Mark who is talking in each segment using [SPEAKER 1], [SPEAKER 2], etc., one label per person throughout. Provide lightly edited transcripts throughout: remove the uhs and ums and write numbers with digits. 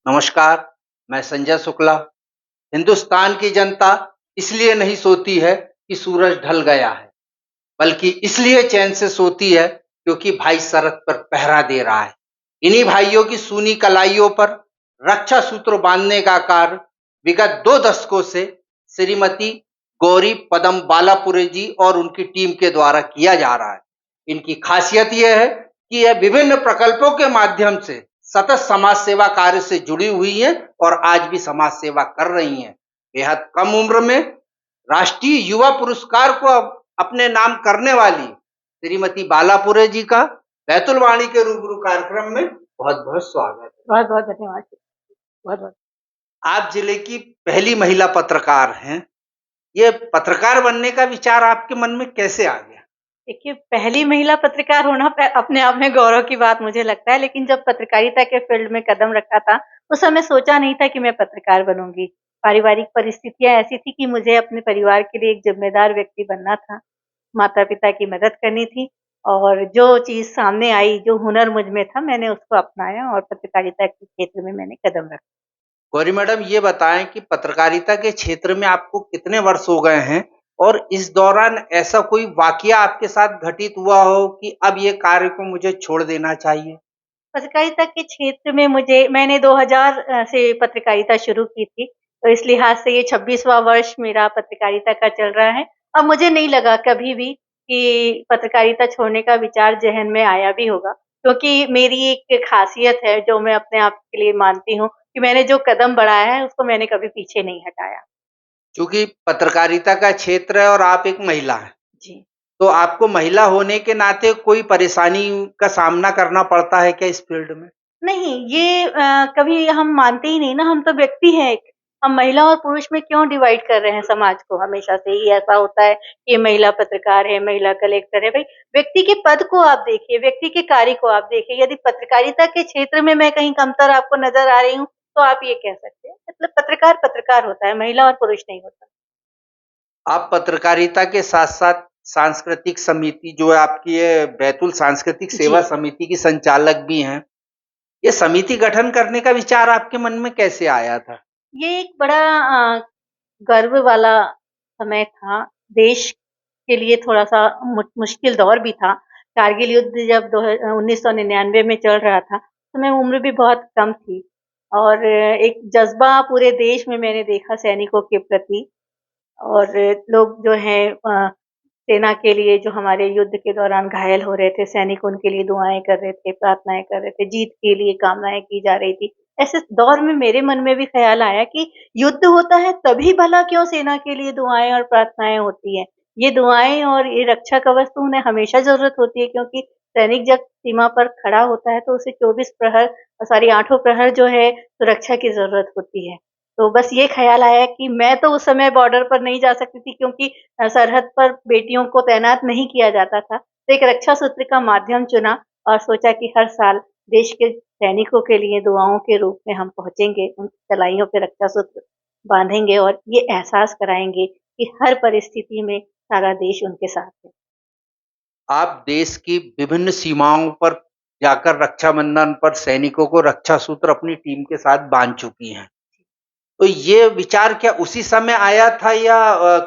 [SPEAKER 1] नमस्कार, मैं संजय शुक्ला। हिंदुस्तान की जनता इसलिए नहीं सोती है कि सूरज ढल गया है, बल्कि इसलिए चैन से सोती है क्योंकि भाई सरहद पर पहरा दे रहा है। इन्हीं भाइयों की सूनी कलाइयों पर रक्षा सूत्र बांधने का कार्य विगत 2 दशकों से श्रीमती गौरी पदम बालापुरे जी और उनकी टीम के द्वारा किया जा रहा है। इनकी खासियत यह है कि यह विभिन्न प्रकल्पों के माध्यम से सतत समाज सेवा कार्य से जुड़ी हुई हैं और आज भी समाज सेवा कर रही हैं। बेहद कम उम्र में राष्ट्रीय युवा पुरस्कार को अपने नाम करने वाली श्रीमती बालापुरे जी का बैतुल वाणी के रूबरू कार्यक्रम में बहुत बहुत स्वागत है।
[SPEAKER 2] बहुत बहुत धन्यवाद। बहुत बहुत।
[SPEAKER 1] आप जिले की पहली महिला पत्रकार हैं। ये पत्रकार बनने का विचार आपके मन में कैसे आ गया?
[SPEAKER 2] देखिए, पहली महिला पत्रकार होना अपने आप में गौरव की बात मुझे लगता है, लेकिन जब पत्रकारिता के फील्ड में कदम रखा था, उस समय सोचा नहीं था कि मैं पत्रकार बनूंगी। पारिवारिक परिस्थितियां ऐसी थी कि मुझे अपने परिवार के लिए एक जिम्मेदार व्यक्ति बनना था, माता-पिता की मदद करनी थी और जो चीज़ सामने आई, जो हुनर मुझ में था, मैंने उसको अपनाया और पत्रकारिता के क्षेत्र में मैंने कदम रखा।
[SPEAKER 1] गौरी मैडम, ये बताएं कि पत्रकारिता के क्षेत्र में आपको कितने वर्ष हो गए हैं और इस दौरान ऐसा कोई वाकया आपके साथ घटित हुआ हो कि अब ये कार्य को मुझे छोड़ देना चाहिए?
[SPEAKER 2] पत्रकारिता के क्षेत्र में मैंने 2000 से पत्रकारिता शुरू की थी, तो इस लिहाज से ये 26वां वर्ष मेरा पत्रकारिता का चल रहा है। अब मुझे नहीं लगा कभी भी कि पत्रकारिता छोड़ने का विचार ज़हन में आया भी होगा, क्योंकि मेरी एक ख़ासियत है जो मैं अपने आप के लिए मानती हूँ कि मैंने जो कदम बढ़ाया है, उसको मैंने कभी पीछे नहीं हटाया।
[SPEAKER 1] क्योंकि पत्रकारिता का क्षेत्र है और आप एक महिला हैं,
[SPEAKER 2] जी।
[SPEAKER 1] तो आपको महिला होने के नाते कोई परेशानी का सामना करना पड़ता है क्या इस फील्ड में?
[SPEAKER 2] नहीं, ये कभी हम मानते ही नहीं ना, हम तो व्यक्ति हैं एक। हम महिला और पुरुष में क्यों डिवाइड कर रहे हैं समाज को? हमेशा से ही ऐसा होता है कि ये महिला पत्रकार है, महिला कलेक्टर है। भई, व्यक्ति के पद को आप देखिए, व्यक्ति के कार्य को आप देखिए। यदि पत्रकारिता के क्षेत्र में मैं कहीं कमतर आपको नज़र आ रही हूँ, तो आप ये कह सकते हैं। मतलब पत्रकार, पत्रकार होता है, महिला और पुरुष नहीं होता।
[SPEAKER 1] आप पत्रकारिता के साथ-साथ सांस्कृतिक समिति जो है आपकी ये बैतूल सांस्कृतिक सेवा
[SPEAKER 2] जी।
[SPEAKER 1] समिति की संचालक भी हैं। ये समिति गठन करने का विचार आपके मन में कैसे आया था?
[SPEAKER 2] ये एक बड़ा गर्व वाला समय था। देश के लिए थोड़ा-सा मुश्किल दौर भी था। कारगिल युद्ध जब 1999 में चल रहा था, तो मैं उम्र भी बहुत कम थी और एक जज़्बा पूरे देश में मैंने देखा सैनिकों के प्रति और लोग जो हैं सेना के लिए जो हमारे युद्ध के दौरान घायल हो रहे थे, सैनिक उनके लिए दुआएँ कर रहे थे, प्रार्थनाएँ कर रहे थे, जीत के लिए कामनाएँ की जा रही थी। ऐसे दौर में मेरे मन में भी ख़्याल आया कि युद्ध होता है तभी भला क्यों सेना के लिए दुआएँ और प्रार्थनाएँ होती हैं। ये दुआएँ और ये रक्षा कवच तो उन्हें हमेशा ज़रूरत होती है क्योंकि सैनिक जब सीमा पर खड़ा होता है तो उसे 24 प्रहर सॉरी 8 प्रहर जो है सुरक्षा की ज़रूरत होती है। तो बस ये ख़्याल आया कि मैं तो उस समय बॉर्डर पर नहीं जा सकती थी क्योंकि सरहद पर बेटियों को तैनात नहीं किया जाता था। तो एक रक्षा सूत्र का माध्यम चुना और सोचा कि हर साल देश के सैनिकों के लिए दुआओं के रूप में हम पहुँचेंगे, उनकी कलाइयों पे रक्षा सूत्र बाँधेंगे और ये एहसास कराएँगे कि हर परिस्थिति में सारा देश उनके साथ है।
[SPEAKER 1] आप देश की विभिन्न सीमाओं पर जाकर रक्षाबंधन पर सैनिकों को रक्षा सूत्र अपनी टीम के साथ बाँध चुकी हैं। तो ये विचार क्या उसी समय आया था या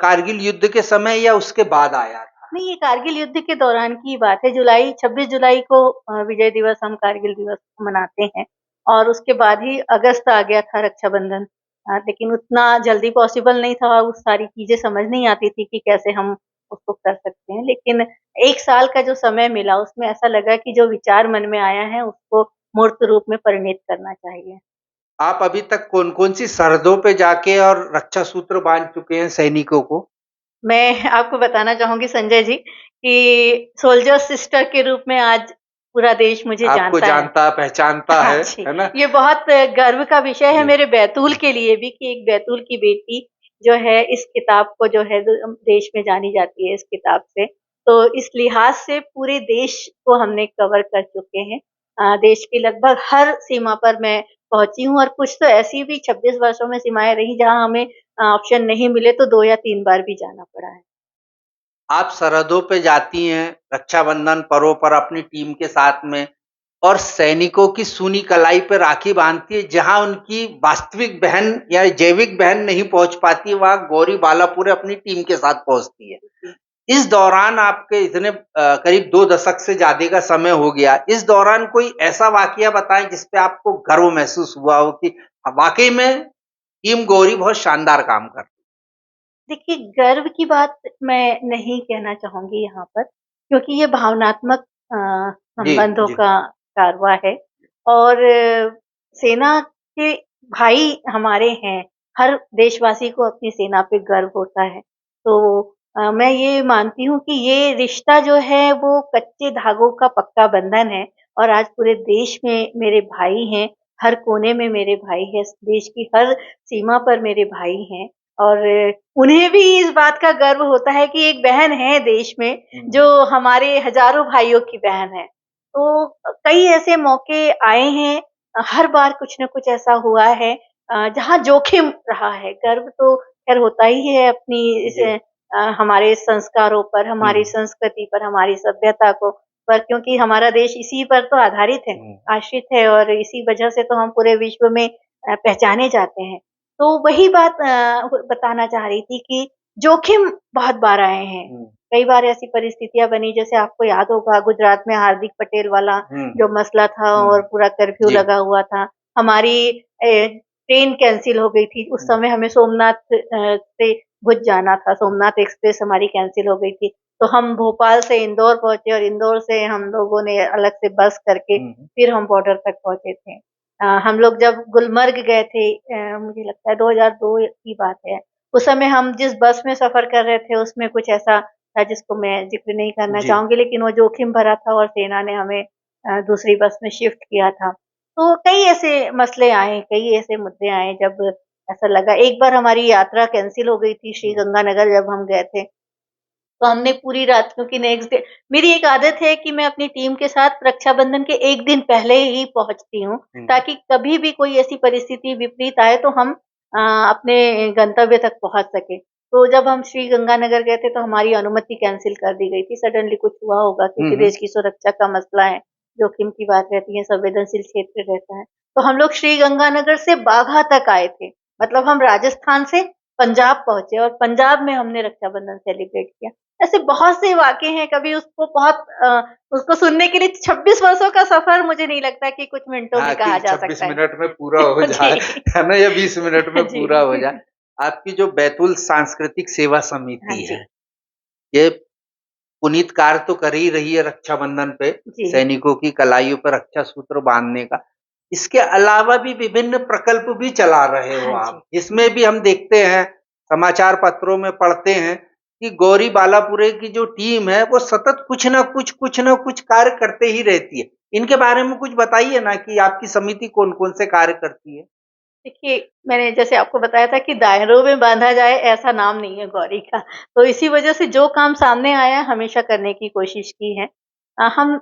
[SPEAKER 1] कारगिल युद्ध के समय या उसके बाद आया था?
[SPEAKER 2] नहीं, ये कारगिल युद्ध के दौरान की बात है। 26 जुलाई को विजय दिवस हम कारगिल दिवस मनाते हैं और उसके बाद ही अगस्त आ गया था रक्षाबंधन। लेकिन उतना जल्दी पॉसिबल नहीं था, वो सारी चीज़ें समझ नहीं आती थी कि कैसे हम उसको कर सकते हैं। लेकिन 1 साल का जो समय मिला, उसमें ऐसा लगा कि जो विचार मन में आया है, उसको मूर्त रूप में परिणित करना चाहिए।
[SPEAKER 1] आप अभी तक कौन-कौन सी सरहदों पे जाके और रक्षा सूत्र बाँध चुके हैं सैनिकों को?
[SPEAKER 2] मैं आपको बताना चाहूँगी संजय जी कि सोल्जर सिस्टर के रूप में आज पूरा देश मुझे
[SPEAKER 1] आपको
[SPEAKER 2] जानता है।
[SPEAKER 1] जानता, पहचानता
[SPEAKER 2] हाँ जी,
[SPEAKER 1] है ना?
[SPEAKER 2] ये बहुत गर्व का विषय है
[SPEAKER 1] जी।
[SPEAKER 2] मेरे बैतूल के लिए भी कि एक बैतूल की बेटी जो है इस किताब को जो है देश में जानी जाती है इस किताब से। तो इस लिहाज से पूरे देश को हमने कवर कर चुके हैं। देश की लगभग हर सीमा पर मैं पहुँची हूँ और कुछ तो ऐसी भी 26 वर्षों में सीमाएँ रही जहाँ हमें ऑप्शन नहीं मिले तो 2 या 3 बार भी जाना पड़ा है।
[SPEAKER 1] आप सरहदों पे जाती हैं, रक्षाबंधन पर्व पर अपनी टीम के साथ में, और सैनिकों की सूनी कलाई पे राखी बांधती है, जहां उनकी वास्तविक बहन या जैविक बहन नहीं पहुंच पाती, वहां गौरी बालापुरे अपनी टीम के साथ पहुंचती है। इस दौरान आपके इतने करीब 2 दशक से ज्यादा का समय हो गया। इस दौरान कोई ऐसा वाकया बताएं जिस पे आपको गर्व महसूस हुआ हो कि वाकई में टीम गौरी बहुत शानदार काम कर रही
[SPEAKER 2] देखिए, गर्व की बात मैं नहीं कहना चाहूँगी यहाँ पर, क्योंकि ये भावनात्मक
[SPEAKER 1] है। जी,
[SPEAKER 2] संबंधों
[SPEAKER 1] जी।
[SPEAKER 2] का कारवां है और सेना के भाई हमारे हैं, हर देशवासी को अपनी सेना पे गर्व होता है। तो मैं ये मानती हूँ कि ये रिश्ता जो है वो कच्चे धागों का पक्का बंधन है और आज पूरे देश में मेरे भाई हैं, हर कोने में मेरे भाई हैं, देश की हर सीमा पर मेरे भाई हैं और उन्हें भी इस बात का गर्व होता है कि एक बहन है देश में, जो हमारे हज़ारों भाइयों की बहन है। तो कई ऐसे मौके आए हैं, हर बार कुछ न कुछ ऐसा हुआ है जहाँ जोखिम रहा है। गर्व तो ख़ैर होता ही है अपनी
[SPEAKER 1] जी।
[SPEAKER 2] हमारे संस्कारों पर, हमारी संस्कृति पर, हमारी सभ्यता को पर क्योंकि हमारा देश इसी पर तो आधारित है, आश्रित है और इसी वजह से तो हम पूरे विश्व में पहचाने जाते हैं। तो वही बात बताना चाह रही थी कि जोखिम बहुत बार आए हैं। कई बार ऐसी परिस्थितियाँ बनी जैसे आपको याद होगा गुजरात में हार्दिक पटेल वाला जो मसला था और पूरा कर्फ्यू
[SPEAKER 1] जी।
[SPEAKER 2] लगा हुआ था। हमारी ट्रेन कैंसल हो गई थी। उस समय हमें सोमनाथ से भुज जाना था। सोमनाथ एक्सप्रेस हमारी कैंसल हो गई थी। तो हम भोपाल से इंदौर पहुँचे और इंदौर से हम लोगों ने अलग से बस करके फिर हम बॉर्डर तक पहुँचे थे। हम लोग जब गुलमर्ग गए थे मुझे लगता है 2002 की बात है। उस समय हम जिस बस में सफ़र कर रहे थे उसमें कुछ ऐसा था जिसको मैं ज़िक्र नहीं करना
[SPEAKER 1] जी।
[SPEAKER 2] चाहूँगी लेकिन वो जोखिम भरा था और सेना ने हमें दूसरी बस में शिफ्ट किया था। तो कई ऐसे मसले आए, कई ऐसे मुद्दे आए जब ऐसा लगा एक बार हमारी यात्रा कैंसल हो गई थी श्री गंगानगर जब हम गए थे। तो हमने पूरी रात क्योंकि नेक्स्ट डे मेरी एक आदत है कि मैं अपनी टीम के साथ रक्षाबंधन के 1 दिन पहले ही पहुँचती हूँ, ताकि कभी भी कोई ऐसी परिस्थिति विपरीत आए तो हम अपने गंतव्य तक पहुँच सकें। तो जब हम श्री गंगानगर गए थे तो हमारी अनुमति कैंसल कर दी गई थी, सडनली कुछ हुआ होगा क्योंकि देश की सुरक्षा का मसला है, जोखिम की बात रहती है, संवेदनशील क्षेत्र रहता है। तो हम लोग श्री गंगानगर से बाघा तक आए थे, मतलब हम राजस्थान से पंजाब पहुँचे और पंजाब में हमने रक्षाबंधन सेलिब्रेट किया। ऐसे बहुत से वाक़ये हैं, कभी उसको बहुत उसको सुनने के लिए 26 वर्षों का सफ़र मुझे नहीं लगता कि कुछ मिनटों में
[SPEAKER 1] हाँ,
[SPEAKER 2] कहा
[SPEAKER 1] कि
[SPEAKER 2] जा
[SPEAKER 1] 26
[SPEAKER 2] सकता है।
[SPEAKER 1] मिनट में पूरा हो जाए,
[SPEAKER 2] जी।
[SPEAKER 1] है ना? या 20 मिनट में
[SPEAKER 2] जी।
[SPEAKER 1] पूरा हो जाए। आपकी जो बैतूल सांस्कृतिक सेवा
[SPEAKER 2] हाँ
[SPEAKER 1] समिति
[SPEAKER 2] जी।
[SPEAKER 1] है, ये पुनीत कार्य तो कर ही रही है रक्षाबंधन पे,
[SPEAKER 2] जी।
[SPEAKER 1] सैनिकों की कलाइयों पर रक्षा सूत्र बाँधने का। इसके अलावा भी विभिन्न प्रकल्प भी चला रहे हो
[SPEAKER 2] हाँ
[SPEAKER 1] आप,
[SPEAKER 2] जी।
[SPEAKER 1] जिसमें भी हम देखते हैं, समाचार पत्रों में पढ़ते हैं कि गौरी बालापुरे की जो टीम है, वो सतत कुछ न कुछ कार्य करते ही रहती है। इनके बारे में कुछ बताइए ना कि आपकी समिति कौन-कौन से कार्य करती है?
[SPEAKER 2] देखिए, मैंने जैसे आपको बताया था कि दायरों में बाँधा जाए ऐसा नाम नहीं है गौरी का। तो इसी वज़ह से जो काम सामने आया हमेशा करने की कोशिश की है। हम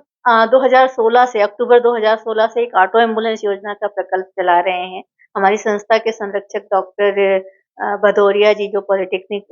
[SPEAKER 2] 2016 से अक्टूबर 2016 से एक ऑटो एम्बुलेंस योजना का प्रकल्प चला रहे हैं। हमारी संस्था के संरक्षक डॉक्टर भदौरिया जी जो पॉलिटेक्निक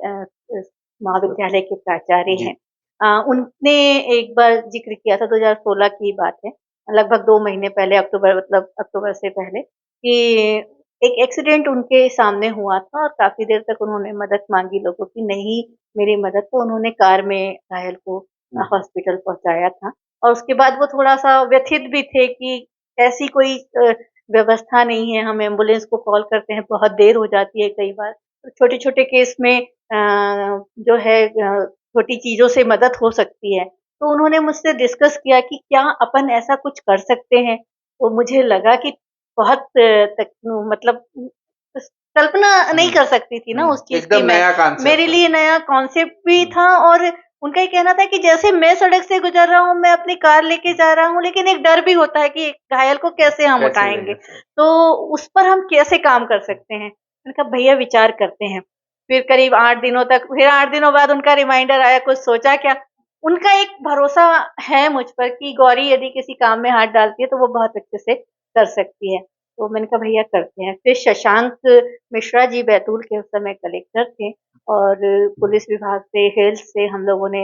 [SPEAKER 2] महाविद्यालय के प्राचार्य
[SPEAKER 1] जी।
[SPEAKER 2] हैं। उनने एक बार ज़िक्र किया था 2016 की बात है, लगभग 2 महीने पहले अक्टूबर मतलब अक्टूबर से पहले कि एक एक्सीडेंट उनके सामने हुआ था और काफ़ी देर तक उन्होंने मदद माँगी लोगों की, नहीं मिली मदद तो उन्होंने कार में घायल को हॉस्पिटल पहुँचाया था और उसके बाद वो थोड़ा-सा व्यथित भी थे कि ऐसी कोई व्यवस्था नहीं है, हम एम्बुलेंस को कॉल करते हैं, बहुत देर हो जाती है कई बार। तो छोटे-छोटे केस में जो है छोटी चीज़ों से मदद हो सकती है। तो उन्होंने मुझसे डिस्कस किया कि क्या अपन ऐसा कुछ कर सकते हैं? तो मुझे लगा कि बहुत तक मतलब कल्पना नहीं कर सकती थी ना उस चीज़ की
[SPEAKER 1] एकदम
[SPEAKER 2] मैं।
[SPEAKER 1] नया
[SPEAKER 2] मेरे
[SPEAKER 1] कॉन्सेप्ट है।
[SPEAKER 2] लिए नया कॉन्सेप्ट भी
[SPEAKER 1] हुँ,
[SPEAKER 2] था और उनका ये कहना था कि जैसे मैं सड़क से गुज़र रहा हूँ, मैं अपनी कार लेके जा रहा हूँ, लेकिन एक डर भी होता है कि घायल को कैसे हम
[SPEAKER 1] कैसे
[SPEAKER 2] उठाएँगे?
[SPEAKER 1] लेंगे?
[SPEAKER 2] तो उस पर हम कैसे काम कर सकते हैं? मैंने कहा भैया विचार करते हैं। फिर करीब 8 दिनों तक फिर 8 दिनों बाद उनका रिमाइंडर आया, कुछ सोचा क्या? उनका एक भरोसा है मुझ पर कि गौरी यदि किसी काम में हाथ डालती है, तो वो बहुत अच्छे से कर सकती है। तो मैंने कहा भैया करते हैं। फिर शशांक मिश्रा जी बैतूल के उस समय कलेक्टर थे और पुलिस विभाग से, हेल्थ से हम लोगों ने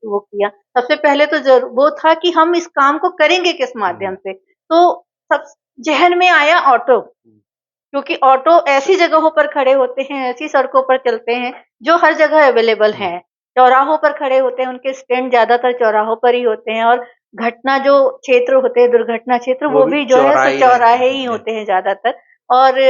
[SPEAKER 2] वो किया। सबसे पहले तो वो था कि हम इस काम को करेंगे किस माध्यम से? तो सब ज़हन में आया ऑटो, क्योंकि ऑटो ऐसी जगहों पर खड़े होते हैं, ऐसी सड़कों पर चलते हैं, जो हर जगह अवेलेबल हैं। चौराहों पर खड़े होते हैं, उनके स्टैंड ज़्यादातर चौराहों पर ही होते हैं और घटना जो क्षेत्र होते हैं, दुर्घटना क्षेत्र,
[SPEAKER 1] वो
[SPEAKER 2] वो
[SPEAKER 1] भी
[SPEAKER 2] भी जो है
[SPEAKER 1] चौराहे ही रहते
[SPEAKER 2] चौराहे ही
[SPEAKER 1] हैं।
[SPEAKER 2] होते हैं ज़्यादातर। और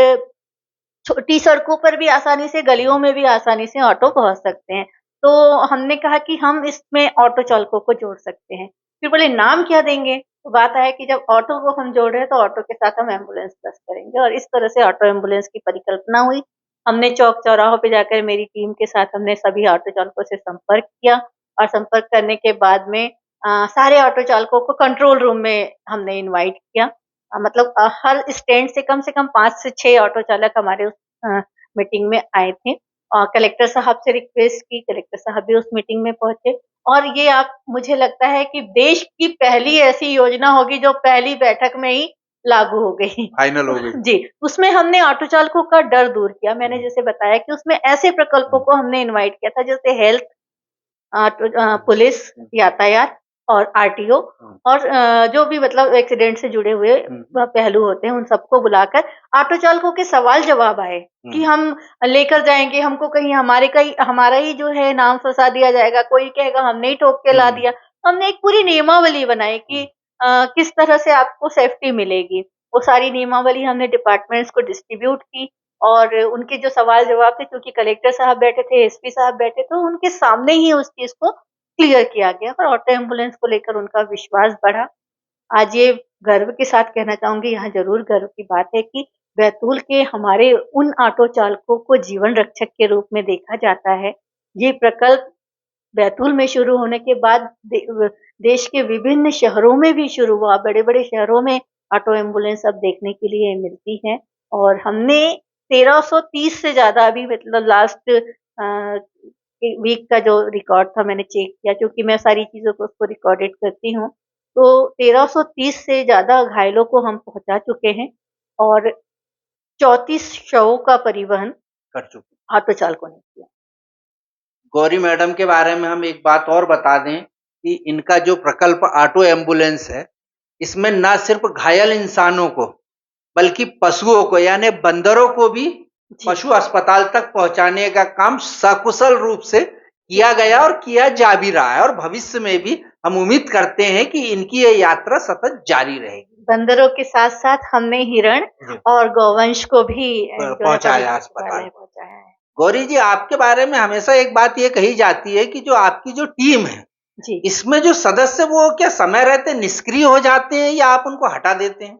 [SPEAKER 2] छोटी सड़कों पर भी आसानी से, गलियों में भी आसानी से ऑटो पहुँच सकते हैं। तो हमने कहा कि हम इसमें ऑटो चालकों को जोड़ सकते हैं। फिर बोले नाम क्या देंगे? तो बात आया कि जब ऑटो को हम जोड़ रहे हैं तो ऑटो के साथ हम एम्बुलेंस प्लस करेंगे और इस तरह से ऑटो एम्बुलेंस की परिकल्पना हुई। हमने चौक-चौराहों पे जाकर मेरी टीम के साथ हमने सभी ऑटो चालकों से संपर्क किया और संपर्क करने के बाद में सारे ऑटो चालकों को कंट्रोल रूम में हमने इनवाइट किया। मतलब हर स्टैंड से कम 5 से 6 ऑटो चालक हमारे उस मीटिंग में आए थे। कलेक्टर साहब से रिक्वेस्ट की, कलेक्टर साहब भी उस मीटिंग में पहुँचे और ये आप मुझे लगता है कि देश की पहली ऐसी योजना होगी जो पहली बैठक में ही लागू हो गई।
[SPEAKER 1] फाइनल हो गई।
[SPEAKER 2] जी, उसमें हमने ऑटो चालकों का डर दूर किया। मैंने जैसे बताया कि उसमें ऐसे प्रकल्पों को हमने इनवाइट किया था जैसे हेल्थ, पुलिस, यातायात और आरटीओ और जो भी मतलब एक्सीडेंट से जुड़े हुए पहलू होते हैं, उन सबको बुलाकर ऑटो चालकों के सवाल-जवाब आए कि हम लेकर जाएँगे, हमको कहीं हमारा ही जो है नाम फँसा दिया जाएगा, कोई कहेगा हमने ही ठोक के ला दिया। हमने एक पूरी नियमावली बनाई कि किस तरह से आपको सेफ्टी मिलेगी। वो सारी नियमावली हमने डिपार्टमेंट्स को डिस्ट्रीब्यूट की और उनके जो सवाल-जवाब थे, क्योंकि कलेक्टर साहब बैठे थे, एसपी साहब बैठे थे, उनके सामने ही उस चीज़ को क्लियर किया गया और ऑटो एम्बुलेंस को लेकर उनका विश्वास बढ़ा। आज ये गर्व के साथ कहना चाहूँगी, यहाँ ज़रूर गर्व की बात है कि बैतूल के हमारे उन ऑटो चालकों को जीवन रक्षक के रूप में देखा जाता है। ये प्रकल्प बैतूल में शुरू होने के बाद देश के विभिन्न शहरों में भी शुरू हुआ। बड़े-बड़े शहरों में ऑटो एम्बुलेंस अब देखने के लिए मिलती है और हमने 1330 से ज़्यादा अभी मतलब लास्ट वीक का जो रिकॉर्ड था मैंने चेक किया, क्योंकि मैं सारी चीज़ों को उसको रिकॉर्डेड करती हूँ। तो 1330 से ज़्यादा घायलों को हम पहुँचा चुके हैं और 34 शवों का परिवहन
[SPEAKER 1] कर चुके।
[SPEAKER 2] ऑटो चालकों ने किया।
[SPEAKER 1] गौरी मैडम के बारे में हम एक बात और बता दें कि इनका जो प्रकल्प ऑटो एम्बुलेंस है, इसमें ना सिर्फ घायल इंसानों को, बल्कि पशुओं को यानी बंदरों को भी पशु अस्पताल तक पहुंचाने का काम सकुशल रूप से किया गया और किया जा भी रहा है और भविष्य में भी हम उम्मीद करते हैं कि इनकी ये यात्रा सतत जारी रहेगी।
[SPEAKER 2] बंदरों के साथ-साथ हमने हिरण और गौवंश को भी
[SPEAKER 1] पहुंचाया अस्पताल।
[SPEAKER 2] पहुँचाया है।
[SPEAKER 1] गौरी जी, आपके बारे में हमेशा एक बात ये कही जाती है कि जो आपकी जो टीम है,
[SPEAKER 2] जी।
[SPEAKER 1] इसमें जो सदस्य वो क्या समय रहते निष्क्रिय हो जाते हैं या आप उनको हटा देते हैं?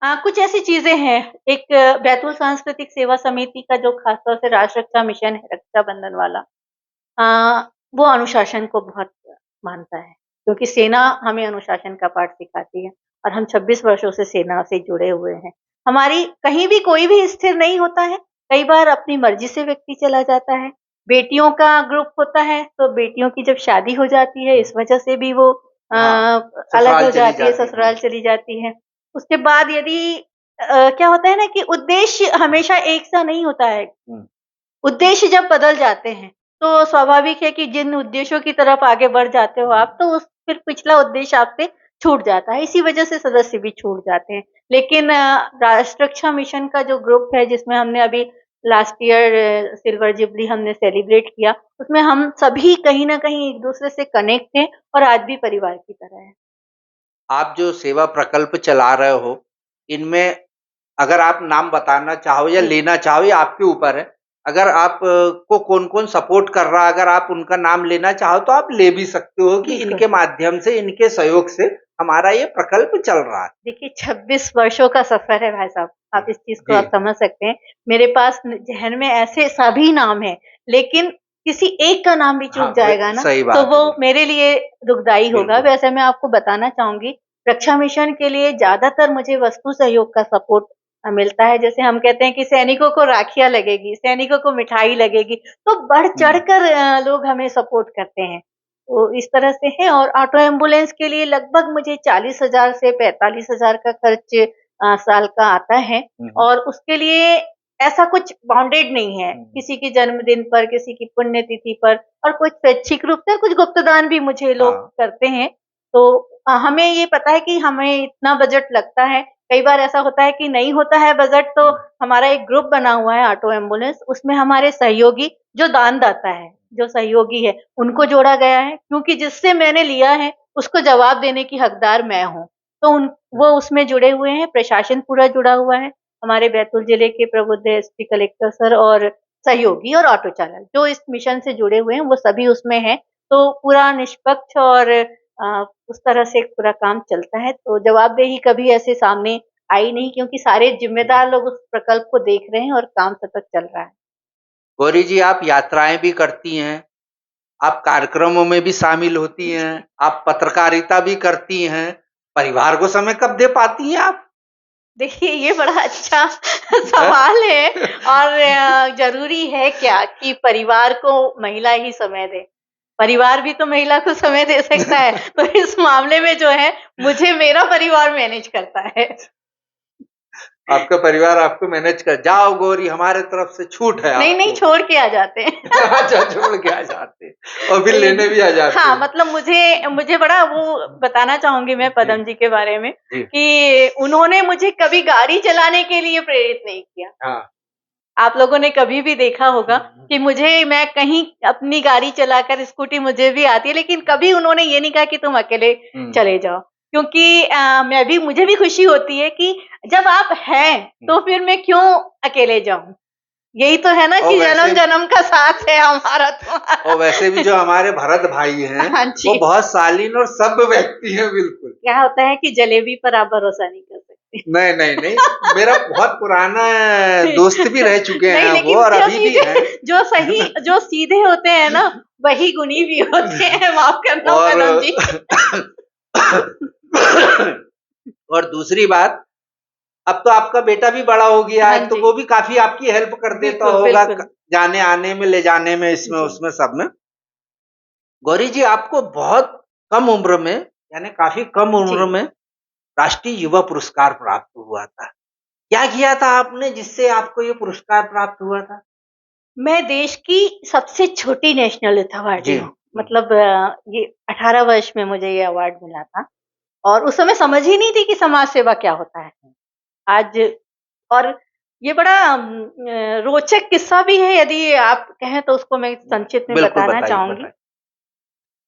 [SPEAKER 2] कुछ ऐसी चीज़ें हैं। एक बैतूल सांस्कृतिक सेवा समिति का जो खासतौर से राष्ट्र रक्षा मिशन है, रक्षाबंधन वाला, वो अनुशासन को बहुत मानता है, क्योंकि सेना हमें अनुशासन का पाठ सिखाती है और हम 26 वर्षों से सेना से जुड़े हुए हैं। हमारी कहीं भी कोई भी स्थिर नहीं होता है, कई बार अपनी मर्ज़ी से व्यक्ति चला जाता है। बेटियों का ग्रुप होता है, तो बेटियों की जब शादी हो जाती है, इस वजह से भी वो अलग हो जाती है, ससुराल चली जाती है। उसके बाद यदि क्या होता है ना कि उद्देश्य हमेशा एक सा नहीं होता है। उद्देश्य जब बदल जाते हैं, तो स्वाभाविक है कि जिन उद्देश्यों की तरफ आगे बढ़ जाते हो आप, तो उस फिर पिछला उद्देश्य आपसे छूट जाता है। इसी वजह से सदस्य भी छूट जाते हैं। लेकिन राष्ट्र रक्षा मिशन का जो ग्रुप है, जिसमें हमने अभी लास्ट ईयर सिल्वर जुबली हमने सेलिब्रेट किया, उसमें हम सभी कहीं न कहीं एक-दूसरे से कनेक्ट हैं और आज भी परिवार की तरह हैं।
[SPEAKER 1] आप जो सेवा प्रकल्प चला रहे हो, इनमें अगर आप नाम बताना चाहो या
[SPEAKER 2] जी।
[SPEAKER 1] लेना चाहो, ये आपके ऊपर है। अगर आप को कौन-कौन सपोर्ट कर रहा है, अगर आप उनका नाम लेना चाहो तो आप ले भी सकते हो कि
[SPEAKER 2] बिल्कुल।
[SPEAKER 1] इनके माध्यम से, इनके सहयोग से हमारा ये प्रकल्प चल रहा है।
[SPEAKER 2] देखिए 26 वर्षों का सफ़र है भाई साहब, आप इस चीज़ को
[SPEAKER 1] जी।
[SPEAKER 2] आप समझ सकते हैं। मेरे पास ज़हन में ऐसे सभी नाम हैं, लेकिन किसी एक का नाम भी
[SPEAKER 1] हाँ,
[SPEAKER 2] चूक जाएगा ना,
[SPEAKER 1] सही
[SPEAKER 2] तो
[SPEAKER 1] बात
[SPEAKER 2] वो
[SPEAKER 1] है।
[SPEAKER 2] मेरे लिए दुखदाई होगा।
[SPEAKER 1] बिल्कुल।
[SPEAKER 2] वैसे मैं आपको बताना चाहूँगी, रक्षा मिशन के लिए ज़्यादातर मुझे वस्तु सहयोग का सपोर्ट मिलता है। जैसे हम कहते हैं कि सैनिकों को राखियाँ लगेगी, सैनिकों को मिठाई लगेगी, तो बढ़-चढ़ कर लोग हमें सपोर्ट करते हैं। तो इस तरह से है और ऑटो एम्बुलेंस के लिए लगभग मुझे 40,000 से 45,000 का खर्च साल का आता है और उसके लिए ऐसा कुछ बाउंडेड नहीं है, किसी के जन्मदिन पर, किसी की पुण्यतिथि पर, और कुछ स्वैच्छिक रूप से, कुछ गुप्तदान भी मुझे लोग
[SPEAKER 1] हाँ।
[SPEAKER 2] करते हैं। तो हमें ये पता है कि हमें इतना बजट लगता है। कई बार ऐसा होता है कि नहीं होता है बजट, तो हमारा एक ग्रुप बना हुआ है ऑटो एम्बुलेंस, उसमें हमारे सहयोगी जो दानदाता है, जो सहयोगी है, उनको जोड़ा गया है, क्योंकि जिससे मैंने लिया है उसको जवाब देने की हकदार मैं हूँ। तो वो उसमें जुड़े हुए हैं, प्रशासन पूरा जुड़ा हुआ है। हमारे बैतूल जिले के प्रबुद्ध एसपी कलेक्टर सर और सहयोगी और ऑटो चालक जो इस मिशन से जुड़े हुए हैं, वो सभी उसमें हैं। तो पूरा निष्पक्ष और उस तरह से पूरा काम चलता है। तो जवाबदेही कभी ऐसे सामने आई नहीं, क्योंकि सारे जिम्मेदार लोग उस प्रकल्प को देख रहे हैं और काम सतत चल रहा है।
[SPEAKER 1] गौरी जी, आप यात्राएं भी करती हैं, आप कार्यक्रमों में भी शामिल होती हैं, आप पत्रकारिता भी करती हैं, परिवार को समय कब दे पाती हैं आप?
[SPEAKER 2] देखिए, ये बड़ा अच्छा सवाल है। और ज़रूरी है क्या कि परिवार को महिला ही समय दे? परिवार भी तो महिला को समय दे सकता है। तो इस मामले में जो है, मुझे मेरा परिवार मैनेज करता है।
[SPEAKER 1] आपका परिवार आपको मैनेज कर, जाओ गौरी हमारे तरफ से छूट है
[SPEAKER 2] नहीं, नहीं,
[SPEAKER 1] आपको।
[SPEAKER 2] छोड़ के आ जाते हैं।
[SPEAKER 1] अच्छा, छोड़ के आ जाते हैं और फिर लेने भी आ जाते
[SPEAKER 2] हाँ,
[SPEAKER 1] हैं।
[SPEAKER 2] मतलब मुझे मुझे बड़ा वो बताना चाहूँगी मैं
[SPEAKER 1] जी,
[SPEAKER 2] पदम जी के बारे में
[SPEAKER 1] जी।
[SPEAKER 2] कि उन्होंने मुझे कभी गाड़ी चलाने के लिए प्रेरित नहीं किया।
[SPEAKER 1] हाँ।
[SPEAKER 2] आप लोगों ने कभी भी देखा होगा कि मैं कहीं अपनी गाड़ी चलाकर, स्कूटी मुझे भी आती है, लेकिन कभी उन्होंने ये नहीं कहा कि तुम अकेले चले जाओ। क्योंकि मुझे भी खुशी होती है कि जब आप हैं, तो फिर मैं क्यों अकेले जाऊँ? यही तो है ना
[SPEAKER 1] और
[SPEAKER 2] कि
[SPEAKER 1] वैसे
[SPEAKER 2] जन्म-जन्म का साथ है हमारा
[SPEAKER 1] और वैसे भी जो हमारे भरत भाई हैं,
[SPEAKER 2] हाँ
[SPEAKER 1] वो
[SPEAKER 2] जी।
[SPEAKER 1] बहुत शालीन और सभ्य व्यक्ति हैं बिल्कुल।
[SPEAKER 2] क्या होता है कि जलेबी पर आप भरोसा नहीं कर सकते।
[SPEAKER 1] नहीं, नहीं, नहीं, मेरा बहुत पुराना दोस्त भी रह चुके
[SPEAKER 2] नहीं,
[SPEAKER 1] हैं वो
[SPEAKER 2] लेकिन
[SPEAKER 1] और अभी भी हैं।
[SPEAKER 2] जो सीधे होते हैं ना, वही गुणी भी होते हैं, माफ करना
[SPEAKER 1] और
[SPEAKER 2] पदम जी।
[SPEAKER 1] और दूसरी बात, अब तो आपका बेटा भी बड़ा हो गया
[SPEAKER 2] हाँ
[SPEAKER 1] है, तो
[SPEAKER 2] जी,
[SPEAKER 1] वो भी काफ़ी आपकी हेल्प कर देता
[SPEAKER 2] बिल्कुल,
[SPEAKER 1] होगा
[SPEAKER 2] बिल्कुल।
[SPEAKER 1] जाने-आने में, ले जाने में, इसमें,
[SPEAKER 2] जी,
[SPEAKER 1] उसमें, सब में। गौरी जी, आपको बहुत कम उम्र में, यानी काफ़ी कम
[SPEAKER 2] जी।
[SPEAKER 1] उम्र में राष्ट्रीय युवा पुरस्कार प्राप्त हुआ था। क्या किया था आपने जिससे आपको ये पुरस्कार प्राप्त हुआ था?
[SPEAKER 2] मैं देश की सबसे छोटी नेशनल यूथ अवार्डी
[SPEAKER 1] जी।
[SPEAKER 2] हूँ। मतलब ये 18 वर्ष में मुझे ये अवार्ड मिला था और उस समय समझ ही नहीं थी कि समाज सेवा क्या होता है। आज और ये बड़ा रोचक किस्सा भी है, यदि आप कहें तो उसको मैं संक्षिप्त में
[SPEAKER 1] बिल्कुल
[SPEAKER 2] बताना
[SPEAKER 1] बताइए,
[SPEAKER 2] चाहूँगी।
[SPEAKER 1] बताइए।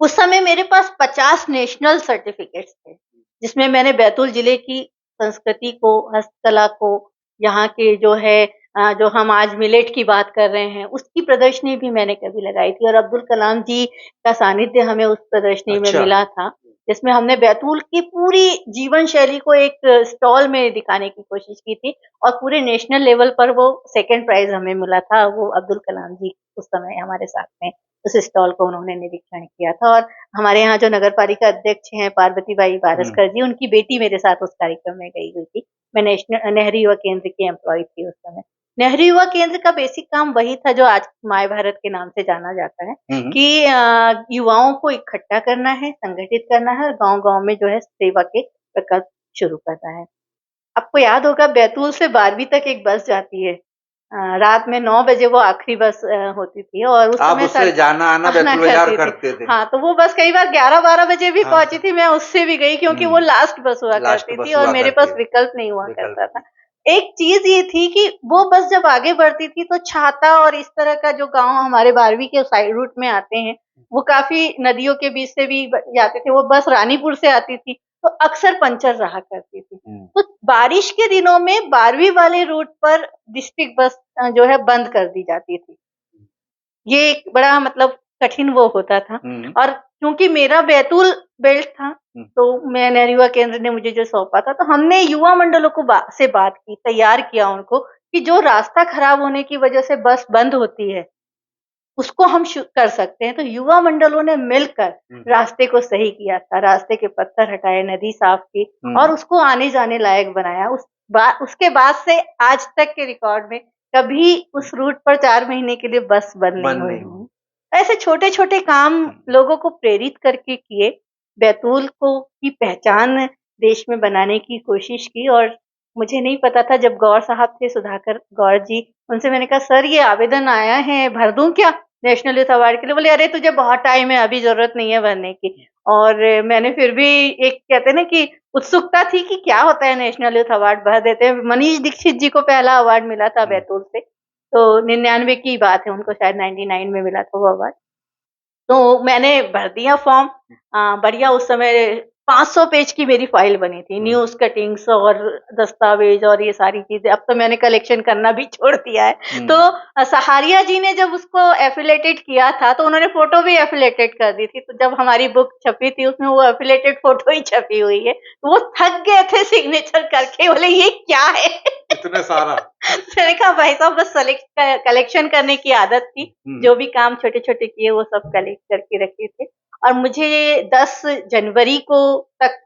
[SPEAKER 2] उस समय मेरे पास 50 नेशनल सर्टिफिकेट्स थे, जिसमें मैंने बैतूल जिले की संस्कृति को, हस्तकला को, यहाँ के जो है जो हम आज मिलेट की बात कर रहे हैं, उसकी प्रदर्शनी भी मैंने कभी लगाई थी और अब्दुल कलाम जी का सानिध्य हमें उस प्रदर्शनी में
[SPEAKER 1] अच्छा।
[SPEAKER 2] मिला था, जिसमें हमने बैतूल की पूरी जीवन शैली को एक स्टॉल में दिखाने की कोशिश की थी और पूरे नेशनल लेवल पर वो सेकंड प्राइज़ हमें मिला था। वो अब्दुल कलाम जी उस समय हमारे साथ में उस स्टॉल को उन्होंने निरीक्षण किया था और हमारे यहाँ जो नगर पालिका अध्यक्ष हैं पार्वतीबाई बारस्कर जी, उनकी बेटी मेरे साथ उस कार्यक्रम में गई हुई थी। मैं नेहरू युवा केंद्र की एम्प्लॉयी थी उस समय। नेहरू युवा केंद्र का बेसिक काम वही था जो आज माय भारत के नाम से जाना जाता है
[SPEAKER 1] हुँ, हुँ।
[SPEAKER 2] कि युवाओं को इकट्ठा करना है, संगठित करना है और गाँव-गाँव में जो है सेवा के प्रकल्प शुरू करना है। आपको याद होगा बैतूल से 12वीं तक एक बस जाती है। रात में 9 बजे वो आखिरी बस होती थी और उस
[SPEAKER 1] आप
[SPEAKER 2] समय
[SPEAKER 1] उससे जाना-आना
[SPEAKER 2] आना
[SPEAKER 1] बैतूल बाज़ार
[SPEAKER 2] करती थी।
[SPEAKER 1] करते थे।
[SPEAKER 2] हाँ, तो वो बस कई बार 11-12 बजे भी
[SPEAKER 1] हाँ,
[SPEAKER 2] पहुँची थी, मैं उससे भी गई क्योंकि वो लास्ट बस हुआ
[SPEAKER 1] लास्ट
[SPEAKER 2] करती थी
[SPEAKER 1] बस
[SPEAKER 2] और
[SPEAKER 1] हुआ
[SPEAKER 2] मेरे
[SPEAKER 1] करती
[SPEAKER 2] पास
[SPEAKER 1] है,
[SPEAKER 2] विकल्प नहीं हुआ
[SPEAKER 1] विकल्प
[SPEAKER 2] करता था।
[SPEAKER 1] की।
[SPEAKER 2] एक चीज़ ये थी कि वो बस जब आगे बढ़ती थी तो छाता और इस तरह का जो गाँव हमारे 12वीं के साइड रूट में आते हैं, वो काफ़ी नदियों के बीच से भी जाते थे। वो बस रानीपुर से आती थी, तो अक्सर पंचर रहा करती थी।
[SPEAKER 1] हुँ।
[SPEAKER 2] तो बारिश के दिनों में 12वीं वाले रूट पर डिस्ट्रिक्ट बस जो है बंद कर दी जाती थी। ये एक बड़ा मतलब कठिन वो होता था
[SPEAKER 1] हुँ,
[SPEAKER 2] और क्योंकि मेरा बैतूल बेल्ट था,
[SPEAKER 1] हुँ।
[SPEAKER 2] तो मैं नेहरू युवा केंद्र ने मुझे जो सौंपा था, तो हमने युवा मंडलों को से बात की, तैयार किया उनको कि जो रास्ता खराब होने की वजह से बस बंद होती है, उसको हम कर सकते हैं। तो युवा मंडलों ने मिलकर
[SPEAKER 1] हुँ,
[SPEAKER 2] रास्ते को सही किया था, रास्ते के पत्थर हटाए, नदी साफ की और
[SPEAKER 1] हुँ।
[SPEAKER 2] उसको आने-जाने लायक बनाया। उसके बाद से आज तक के रिकॉर्ड में कभी उस रूट पर 4 महीने के लिए बस बंद नहीं
[SPEAKER 1] बंद
[SPEAKER 2] हुई
[SPEAKER 1] नहीं हुई।
[SPEAKER 2] है। ऐसे छोटे-छोटे काम लोगों को प्रेरित करके किए, बैतूल को की पहचान देश में बनाने की कोशिश की और मुझे नहीं पता था, जब गौर साहब थे, सुधाकर गौर जी, उनसे मैंने कहा सर ये आवेदन आया है, भर दूं क्या नेशनल यूथ अवार्ड के लिए? बोले अरे तुझे बहुत टाइम है, अभी जरूरत नहीं है भरने की। और मैंने फिर भी, एक कहते हैं ना कि उत्सुकता थी कि क्या होता है नेशनल यूथ अवार्ड, भर देते हैं। मनीष दीक्षित जी को पहला अवार्ड मिला था बैतूल से, तो 99 की बात है, उनको शायद 99 में मिला था वो अवार्ड। तो मैंने भर दिया फॉर्म। बढ़िया, उस समय 500 पेज की मेरी फाइल बनी थी, न्यूज़ कटिंग्स और दस्तावेज और ये सारी चीज़ें। अब तो मैंने कलेक्शन करना भी छोड़ दिया है। तो सहारिया जी ने जब उसको एफिलिएटेड किया था, तो उन्होंने फ़ोटो भी एफिलिएटेड कर दी थी। तो जब हमारी बुक छपी थी, उसमें वो एफिलिएटेड फ़ोटो ही छपी हुई है। तो वो थक गए थे सिग्नेचर करके, बोले ये क्या है?
[SPEAKER 1] इतने सारा।
[SPEAKER 2] मैंने कहा भाई साहब बस कलेक्शन करने की आदत थी, जो भी काम छोटे-छोटे किए वो सब कलेक्ट करके रखे थे। और मुझे 10 जनवरी को तक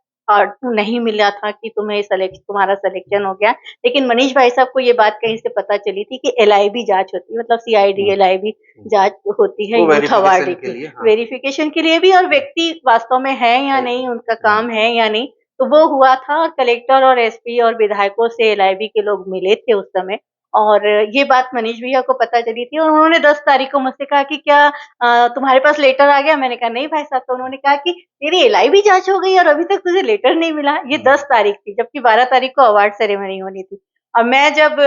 [SPEAKER 2] नहीं मिला था कि तुम्हारा सिलेक्शन हो गया। लेकिन मनीष भाई साहब को ये बात कहीं से पता चली थी कि एलआईबी जांच होती है, मतलब सीआईडी एलआईबी जांच होती है यूथ अवार्ड की, वेरिफिकेशन के लिए भी, और व्यक्ति वास्तव में है या नहीं, उनका काम है या नहीं। तो वो हुआ था, और कलेक्टर और एसपी और विधायकों से एलआईबी के लोग मिले थे उस समय, और ये बात मनीष भैया को पता चली थी, और उन्होंने 10 तारीख को मुझसे कहा कि क्या तुम्हारे पास लेटर आ गया? मैंने कहा नहीं भाई साहब। तो उन्होंने कहा कि तेरी एलआईबी जांच हो गई और अभी तक तुझे लेटर नहीं मिला। ये 10 तारीख थी, जबकि 12 तारीख को अवार्ड सेरेमनी होनी थी। और मैं जब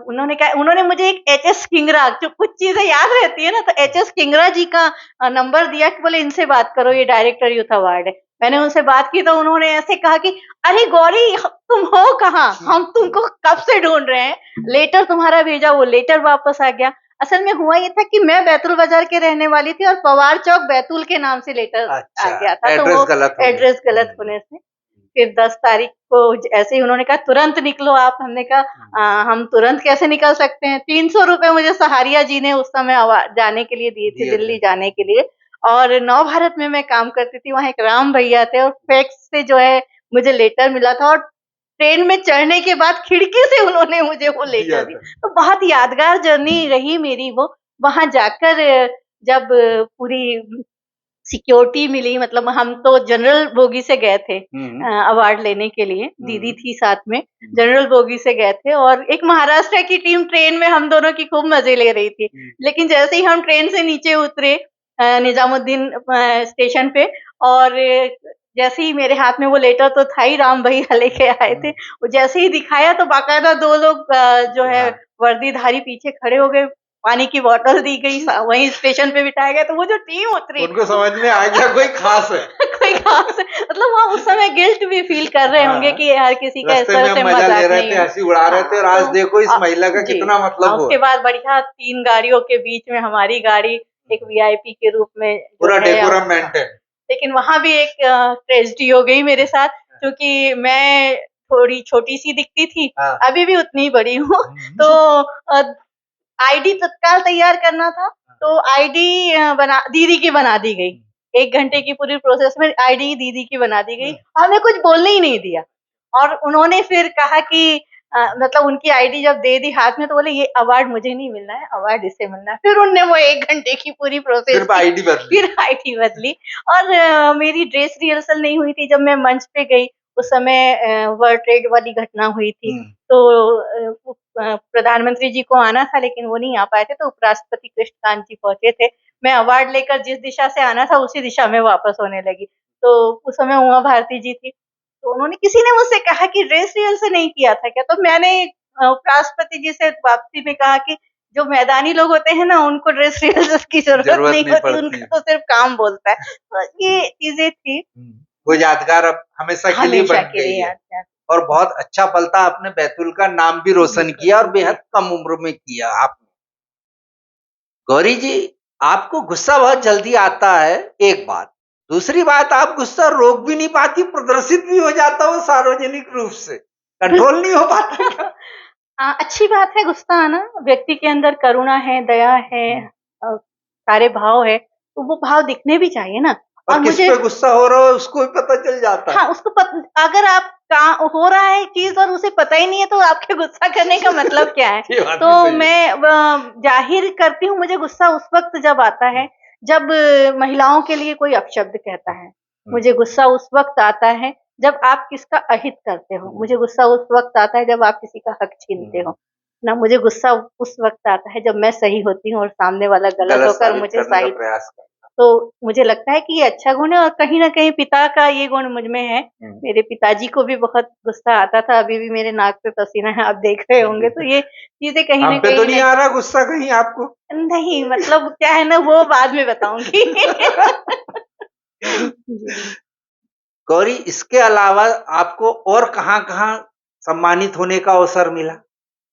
[SPEAKER 2] उन्होंने मुझे एक एचएस किंगरा, जो कुछ चीजें याद रहती है ना, तो एचएस किंगरा जी का नंबर दिया कि बोले इनसे बात करो, ये डायरेक्टर यूथ अवार्ड है। मैंने उनसे बात की तो उन्होंने ऐसे कहा कि अरे गौरी तुम हो कहाँ? हम तुमको कब से ढूंढ रहे हैं, लेटर तुम्हारा भेजा, वो लेटर वापस आ गया। असल में हुआ ये था कि मैं बैतूल बाजार के रहने वाली थी, और पवार चौक बैतूल के नाम से लेटर आ गया था। तो वो एड्रेस गलत होने से फिर 10 तारीख को ऐसे ही उन्होंने कहा तुरंत निकलो आप। हमने कहा हम तुरंत कैसे निकल सकते हैं? 300 रुपए मुझे सहारिया जी ने उस समय जाने के लिए दिए थे, दिल्ली जाने के लिए। और नव भारत में मैं काम करती थी, वहाँ एक राम भैया थे, और फैक्स से जो है मुझे लेटर मिला था, और ट्रेन में चढ़ने के बाद खिड़की से उन्होंने मुझे वो लेटर दिया। तो बहुत यादगार जर्नी रही मेरी वो। वहां जाकर जब पूरी सिक्योरिटी मिली, मतलब हम तो जनरल बोगी से गए थे अवार्ड लेने के लिए, दीदी थी साथ में, जनरल बोगी से गए थे, और एक महाराष्ट्र की टीम ट्रेन में हम दोनों की खूब मजे ले रही थी। लेकिन जैसे ही हम ट्रेन से नीचे उतरे निजामुद्दीन स्टेशन पे, और जैसे ही मेरे हाथ में वो लेटर तो था ही, राम भैया लेके आए थे, वो जैसे ही दिखाया तो बाकायदा 2 लोग जो है वर्दीधारी पीछे खड़े हो गए, पानी की बोतल दी गई, वहीं स्टेशन पे बिठाया गया। तो वो जो टीम उतरी,
[SPEAKER 1] उनको समझ में आ गया कोई खास है।
[SPEAKER 2] कोई खास है, मतलब वहाँ उस समय गिल्ट भी फील कर रहे होंगे कि हर किसी का इस तरह से
[SPEAKER 1] मजा ले रहे
[SPEAKER 2] नहीं
[SPEAKER 1] थे,
[SPEAKER 2] है।
[SPEAKER 1] हंसी उड़ा रहे थे, और आज देखो इस महिला का कितना मतलब
[SPEAKER 2] उसके बाद बढ़िया 3 गाड़ियों के बीच में हमारी गाड़ी एक वीआईपी के रूप में
[SPEAKER 1] पूरा डेकोरम मेंटेन। लेकिन
[SPEAKER 2] वहां भी एक ट्रेजेडी हो गई मेरे साथ, क्योंकि मैं थोड़ी छोटी सी दिखती थी, अभी भी उतनी बड़ी हूँ। तो आईडी तत्काल तैयार करना था, तो आईडी दीदी की बना दी गई। 1 घंटे की पूरी प्रोसेस में आईडी दीदी की बना दी गई, हमें कुछ बोलने ही नहीं दिया। और उन्होंने फिर कहा कि मतलब उनकी आईडी जब दे दी हाथ में, तो बोले ये अवार्ड मुझे नहीं मिलना है, अवार्ड इसे मिलना है। फिर उनने वो 1 घंटे की पूरी प्रोसेस
[SPEAKER 1] फिर आईडी
[SPEAKER 2] बदली। और मेरी ड्रेस रिहर्सल नहीं हुई थी जब मैं मंच पे गई, उस समय वर्ल्ड ट्रेड वाली घटना हुई थी। तो प्रधानमंत्री जी को आना था, लेकिन वो नहीं आ पाए थे, तो उपराष्ट्रपति कृष्णकांत जी पहुंचे थे। मैं अवार्ड लेकर जिस दिशा से आना था, उसी दिशा में वापस होने लगी। तो उस समय उमा भारती जी थी, तो उन्होंने, किसी ने मुझसे कहा कि ड्रेस रिहर्सल नहीं किया था क्या? तो मैंने उपराष्ट्रपति जी से वापसी में कहा कि जो मैदानी लोग होते हैं ना, उनको ड्रेस रिहर्सल की जरूरत नहीं होती, उनका तो सिर्फ काम बोलता है। तो ये चीजें थी,
[SPEAKER 1] वो यादगार अब हमेशा के लिए बन गई है। और बहुत अच्छा पल था, आपने बैतूल का नाम भी रोशन किया, और बेहद कम उम्र में किया आपने। गौरी जी, आपको गुस्सा बहुत जल्दी आता है, एक बात। दूसरी बात, आप गुस्सा रोक भी नहीं पाती, प्रदर्शित भी हो जाता हो सार्वजनिक रूप से, कंट्रोल नहीं हो पाता।
[SPEAKER 2] अच्छी बात है गुस्सा आना, व्यक्ति के अंदर करुणा है, दया है, सारे भाव है, तो वो भाव दिखने भी चाहिए ना।
[SPEAKER 1] और किस पे गुस्सा हो रहा है उसको भी पता चल जाता है।
[SPEAKER 2] हाँ, उसको अगर आप हो रहा है चीज और उसे पता ही नहीं है, तो आपके गुस्सा करने का मतलब क्या है? तो मैं जाहिर करती हूँ, मुझे गुस्सा उस वक्त जब आता है जब महिलाओं के लिए कोई अपशब्द कहता है। मुझे गुस्सा उस वक्त आता है जब आप किसका अहित करते हो। मुझे गुस्सा उस वक़्त आता है जब आप किसी का हक छीनते हो। ना मुझे गुस्सा उस वक़्त आता है जब मैं सही होती हूँ और सामने वाला गलत
[SPEAKER 1] गलत
[SPEAKER 2] होकर
[SPEAKER 1] साबित
[SPEAKER 2] मुझे
[SPEAKER 1] करने का
[SPEAKER 2] साइड।
[SPEAKER 1] प्रयास करता
[SPEAKER 2] तो मुझे लगता है कि ये अच्छा गुण है और कहीं न कहीं पिता का ये गुण मुझ में है।
[SPEAKER 1] है।
[SPEAKER 2] मेरे पिताजी को भी बहुत गुस्सा आता था, अभी भी मेरे नाक पे पसीना है, आप देख रहे होंगे। तो ये चीज़ें कहीं
[SPEAKER 1] हम
[SPEAKER 2] न
[SPEAKER 1] पे तो
[SPEAKER 2] कहीं
[SPEAKER 1] नहीं आ रहा गुस्सा कहीं आपको?
[SPEAKER 2] नहीं, मतलब क्या है ना, वो बाद में बताऊँगी। जी।
[SPEAKER 1] गौरी, इसके अलावा आपको और कहाँ-कहाँ सम्मानित होने का अवसर मिला?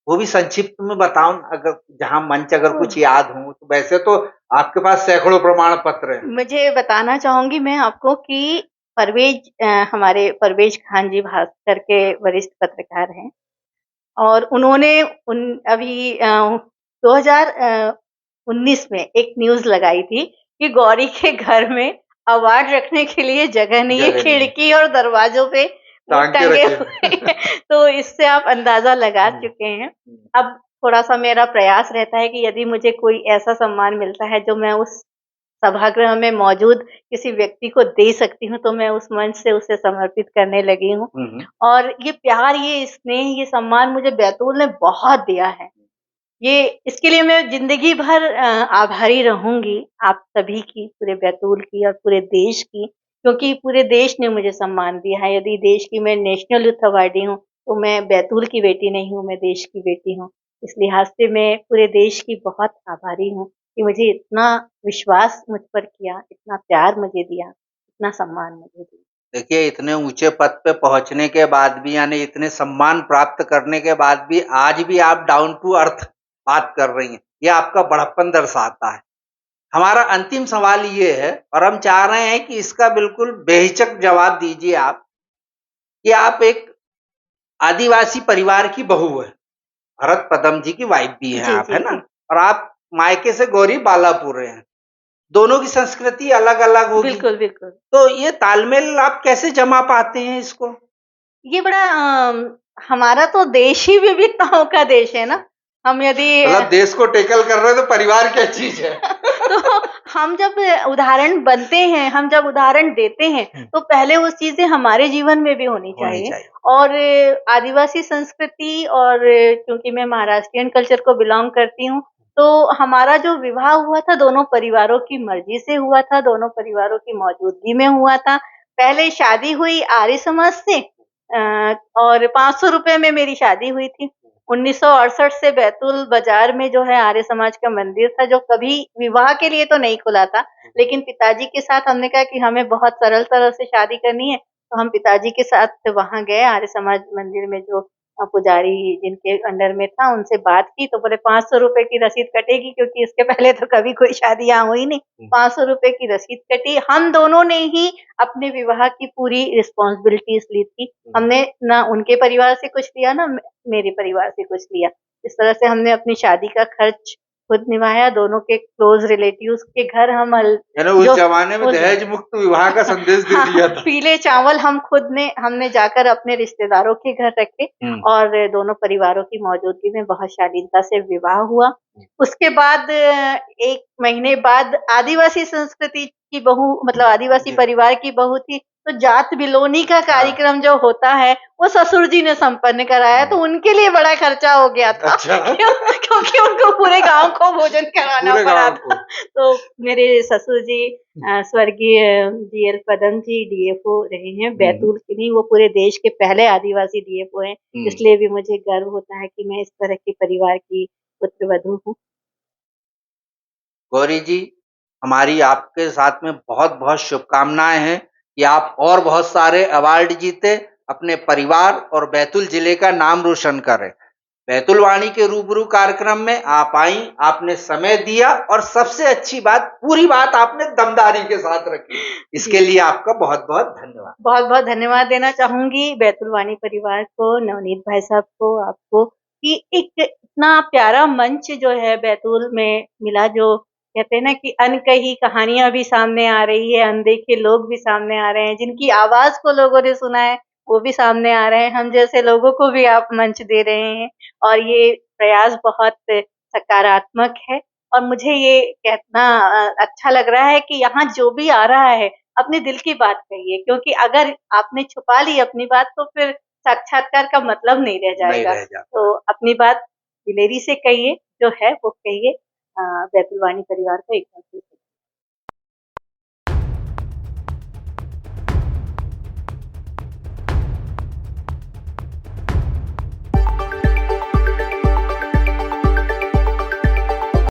[SPEAKER 1] वो भी संक्षिप्त में बताओ ना, अगर जहाँ मंच अगर कुछ याद हो। तो वैसे तो आपके पास सैकड़ों प्रमाण पत्र हैं।
[SPEAKER 2] मुझे बताना चाहूँगी मैं आपको कि हमारे परवेज़ खान जी भास्कर के वरिष्ठ पत्रकार हैं और उन्होंने उन अभी 2019 में एक न्यूज़ लगाई थी कि गौरी के घर में अवार्ड रखने के लिए जगह नहीं है,
[SPEAKER 1] जगह नहीं है।
[SPEAKER 2] खिड़की और दरवाज़ों पे वो
[SPEAKER 1] टाँग के
[SPEAKER 2] टंगे
[SPEAKER 1] रखे
[SPEAKER 2] हुए
[SPEAKER 1] हैं।
[SPEAKER 2] हैं। तो इससे आप अंदाज़ा लगा चुके हैं। अब थोड़ा-सा मेरा प्रयास रहता है कि यदि मुझे कोई ऐसा सम्मान मिलता है जो मैं उस सभागृह में मौजूद किसी व्यक्ति को दे सकती हूँ, तो मैं उस मंच से उसे समर्पित करने लगी हूँ।
[SPEAKER 1] हुँ, हुँ।
[SPEAKER 2] और ये प्यार, ये स्नेह, ये सम्मान मुझे बैतूल ने बहुत दिया है। ये इसके लिए मैं ज़िंदगी भर आभारी रहूँगी आप सभी की, पूरे बैतूल की और पूरे देश की, क्योंकि पूरे देश ने मुझे सम्मान दिया है। यदि देश की मैं नेशनल यूथ अवॉर्डी हूँ, तो मैं बैतूल की बेटी नहीं हूँ, मैं देश की बेटी हूँ। इस लिहाज से मैं पूरे देश की बहुत आभारी हूँ कि मुझे इतना विश्वास मुझ पर किया, इतना प्यार मुझे दिया, इतना सम्मान मुझे दिया।
[SPEAKER 1] देखिए, इतने ऊँचे पद पे पहुँचने के बाद भी, यानी इतने सम्मान प्राप्त करने के बाद भी आज भी आप डाउन टू अर्थ बात कर रही हैं। ये आपका बड़प्पन दर्शाता है। हमारा अंतिम सवाल ये है, और हम चाह रहे हैं कि इसका बिल्कुल बेहिचक जवाब दीजिए आप, कि आप एक आदिवासी परिवार की बहू हैं। भरत पदम जी की वाइफ भी हैं
[SPEAKER 2] जी,
[SPEAKER 1] आप, है
[SPEAKER 2] जी,
[SPEAKER 1] ना?
[SPEAKER 2] जी।
[SPEAKER 1] और आप मायके से गौरी बालापुर हैं। दोनों की संस्कृति अलग-अलग होगी।
[SPEAKER 2] बिल्कुल, बिल्कुल।
[SPEAKER 1] तो ये तालमेल आप कैसे जमा पाते हैं इसको?
[SPEAKER 2] ये बड़ा हमारा तो देश ही विविधताओं का देश है ना। हम यदि
[SPEAKER 1] मतलब देश को टैकल कर रहे हैं तो परिवार क्या चीज़ है?
[SPEAKER 2] तो हम जब उदाहरण बनते हैं, हम जब उदाहरण देते हैं, तो पहले वो चीज़ें हमारे जीवन में भी होनी
[SPEAKER 1] होनी
[SPEAKER 2] चाहिए।
[SPEAKER 1] चाहिए।
[SPEAKER 2] और आदिवासी संस्कृति और क्योंकि मैं महाराष्ट्रीयन कल्चर को बिलॉन्ग करती हूँ, तो हमारा जो विवाह हुआ था दोनों परिवारों की मर्ज़ी से हुआ था, दोनों परिवारों की मौजूदगी में हुआ था। पहले शादी हुई आर्य समाज से और ₹500 में मेरी शादी हुई थी। 1968 से बैतूल बाज़ार में जो है आर्य समाज का मंदिर था, जो कभी विवाह के लिए तो नहीं खुला था, लेकिन पिताजी के साथ हमने कहा कि हमें बहुत सरल तरह से शादी करनी है, तो हम पिताजी के साथ वहाँ गए आर्य समाज मंदिर में। जो पुजारी जिनके अंडर में था, उनसे बात की तो बोले ₹500 की रसीद कटेगी, क्योंकि इसके पहले तो कभी कोई शादी यहाँ हुई नहीं। ₹500 की रसीद कटी। हम दोनों ने ही अपने विवाह की पूरी रिस्पॉन्सिबिलिटीज़ ली थी। हमने ना उनके परिवार से कुछ लिया, ना मेरे परिवार से कुछ लिया। इस तरह से हमने अपनी शादी का खर्च खुद निभाया, दोनों के क्लोज़ रिलेटिव्स के घर हम
[SPEAKER 1] यानी उस
[SPEAKER 2] जो
[SPEAKER 1] ज़माने में
[SPEAKER 2] उस
[SPEAKER 1] दहेज मुक्त विवाह का संदेश दे
[SPEAKER 2] हाँ,
[SPEAKER 1] दिया था।
[SPEAKER 2] पीले चावल हमने जाकर अपने रिश्तेदारों के घर रखे
[SPEAKER 1] हुँ।
[SPEAKER 2] और दोनों परिवारों की मौजूदगी में बहुत शालीनता से विवाह हुआ। उसके बाद 1 महीने बाद आदिवासी संस्कृति की बहू, मतलब आदिवासी
[SPEAKER 1] जी।
[SPEAKER 2] परिवार की बहू थी, तो जात बिलोनी का
[SPEAKER 1] हाँ।
[SPEAKER 2] कार्यक्रम जो होता है, वो ससुर जी ने संपन्न कराया, तो उनके लिए बड़ा खर्चा हो गया था।
[SPEAKER 1] अच्छा।
[SPEAKER 2] क्योंकि उनको पूरे गाँव को भोजन कराना
[SPEAKER 1] पूरे
[SPEAKER 2] पड़ा
[SPEAKER 1] गाँव को।
[SPEAKER 2] था। तो मेरे ससुर जी स्वर्गीय जीएल पदम जी डीएफओ रहे हैं, बैतूल के नहीं, वो पूरे देश के पहले आदिवासी डीएफओ हैं। इसलिए भी मुझे गर्व होता है कि मैं इस तरह के परिवार की पुत्रवधू हूँ।
[SPEAKER 1] गौरी जी, हमारी आपके साथ में बहुत-बहुत शुभकामनाएँ हैं कि आप और बहुत सारे अवार्ड जीते, अपने परिवार और बैतूल जिले का नाम रोशन करें। बैतूल वाणी के रूबरू कार्यक्रम में आप आईं, आपने समय दिया और सबसे अच्छी बात, पूरी बात आपने दमदारी के साथ रखी। इसके
[SPEAKER 2] जी,
[SPEAKER 1] लिए आपका बहुत-बहुत धन्यवाद।
[SPEAKER 2] बहुत-बहुत धन्यवाद देना चाहूँगी बैतूल वाणी परिवार को, नवनीत भाई साहब को, आपको, कि एक इतना प्यारा मंच जो है बैतूल में मिला, जो कहते हैं ना कि अनकही कहानियाँ भी सामने आ रही है, अनदेखे लोग भी सामने आ रहे हैं, जिनकी आवाज़ को लोगों ने सुना है, वो भी सामने आ रहे हैं, हम जैसे लोगों को भी आप मंच दे रहे हैं और ये प्रयास बहुत सकारात्मक है। और मुझे ये कहना अच्छा लग रहा है कि यहाँ जो भी आ रहा है, अपने दिल की बात कहिए, क्योंकि अगर आपने छुपा ली अपनी बात तो फिर साक्षात्कार का मतलब नहीं रह
[SPEAKER 1] नहीं
[SPEAKER 2] जाएगा।
[SPEAKER 1] रह जाता।
[SPEAKER 2] तो अपनी बात दिलेरी से कहिए, जो है वो कहिए। बैतुल वाणी परिवार को एक बार फिर